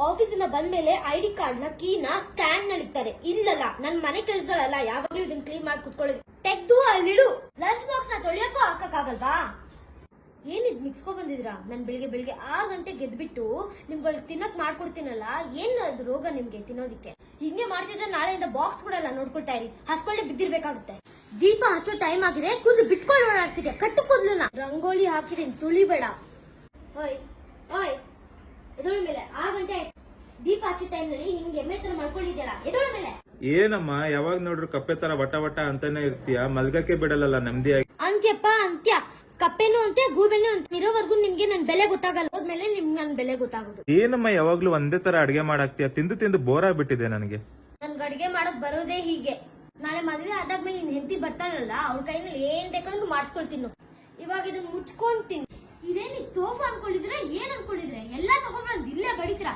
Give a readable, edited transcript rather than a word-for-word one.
ಆಫೀಸಿಂದ ಬಂದ್ಮೇಲೆ ID card ನ ಕೀನ ಸ್ಟ್ಯಾಂಡ್ ನಲ್ಲಿ ಇರ್ತಾರೆ. ಇಲ್ಲಲ್ಲ ನನ್ ಮನೆ ಕೆಲಸಗಳಲ್ಲ ಯಾವಾಗ್ಲೂ ಇದನ್ನ ಕ್ಲೀನ್ ಮಾಡಿ ಕುತ್ಕೊಳ್ಳೋದು. ತೆಗ್ದು ಅಲ್ಲಿಡು. ಲಂಚ್ ಬಾಕ್ಸ್ ನ ತೊಳಿಯಕ್ಕೂ ಹಾಕಕ್ಕಾಗಲ್ವಾ? ಏನಿದ್ ಮಿಕ್ಸ್ಕೊ ಬಂದಿದ್ರಾ? ನನ್ ಬೆಳಿಗ್ಗೆ 6 ಗಂಟೆಗೆ ಗೆದ್ಬಿಟ್ಟು ನಿಮ್ಗಳಿಗೆ ತಿನ್ನಕ್ ಮಾಡ್ಕೊಡ್ತೀನಲ್ಲ, ಏನ್ ಅದು ರೋಗ ನಿಮ್ಗೆ ತಿನ್ನೋದಿಕ್ಕೆ? ಹಿಂಗೆ ಮಾಡ್ತಿದ್ರೆ ನಾಳೆಯಿಂದ ಬಾಕ್ಸ್ ಕೂಡ ಎಲ್ಲ ನೋಡ್ಕೊಳ್ತಾ ಇರಿ. ಹಸ್ಕೊಳ್ಳೆ ಬಿದ್ದಿರ್ಬೇಕಾಗುತ್ತೆ. ದೀಪ ಹಚ್ಚೋ ಟೈಮ್ ಆಗಿದೆ, ಕೂದಲು ಬಿಟ್ಕೊಂಡು ಓಡಾಡ್ತಿದ್ದೆ. ಕಟ್ಟು ಕೂದಲನ್ನ ರಂಗೋಲಿ ಹಾಕಿದೀನಿ, ತುಳಿಬೇಡ. ಓಯ್ ಓಯ್ ಎದೋಳ ಮೇಲೆ 6 ಗಂಟೆ ಆಯ್ತು. ದೀಪ ಹಚ್ಚೋ ಟೈಮ್ ನಲ್ಲಿ ಹಿಂಗೆ ಎಮ್ಮೆ ತರ ಮಾಡ್ಕೊಂಡಿದ್ಯಲ್ಲ, ಎದೋಳ ಮೇಲೆ. ಏನಮ್ಮ ಯಾವಾಗ ನೋಡ್ರು ಕಪ್ಪೆ ತರ ವಟ ವಟ ಅಂತಾನೆ ಇರ್ತೀಯ, ಮಲ್ಗಕ್ಕೆ ಬಿಡಲ್ಲ ನೆಮ್ಮದಿಯಾಗಿ. ಅಂತ್ಯಪ್ಪ ಅಂತ್ಯ. ಕಪ್ಪೆನು ಅಂತೆ ಗೂಬೆನು ಅಂತ ಇರೋವರೆಗೂ ನಿಮ್ಗೆ ನನ್ ಬೆಲೆ ಗೊತ್ತಾಗಲ್ಲ. ಹೋದ್ಮೇಲೆ ನಿಮ್ಗೆ ನನ್ ಬೆಲೆ ಗೊತ್ತಾಗೋದು. ಏನಮ್ಮ ಯಾವಾಗ್ಲೂ ಒಂದೇ ತರ ಅಡ್ಗೆ ಮಾಡಾಕ್ತಿಯ? ತಿಂದು ತಿಂದು ಬೋರ್ ಆಗ್ಬಿಟ್ಟಿದೆ ನನಗೆ. ನನ್ಗೆ ಅಡ್ಗೆ ಮಾಡಕ್ ಬರೋದೇ ಹೀಗೆ. ನಾಳೆ ಮದ್ವೆ ಆದಾದ್ಮೇಲೆ ನಿನ್ ಹೆಂಡತಿ ಬರ್ತಾನಲ್ಲ, ಅವ್ರ ಕೈನಲ್ಲಿ ಏನ್ ಬೇಕಂದ್ರೂ ಮಾಡಿಸ್ಕೊಳ್ತೀನಿ. ಇವಾಗ ಇದನ್ನ ಮುಚ್ಕೊಂತೀನಿ. ಇದೇನಿದ್ ಸೋಫಾ ಅನ್ಕೊಂಡಿದ್ರೆ ಏನ್ ಅನ್ಕೊಂಡಿದ್ರೆ? ಎಲ್ಲಾ ತಗೊಂಡ್ಬಂದ್ ಇಲ್ಲೇ ಬಡಿತೀರಾ?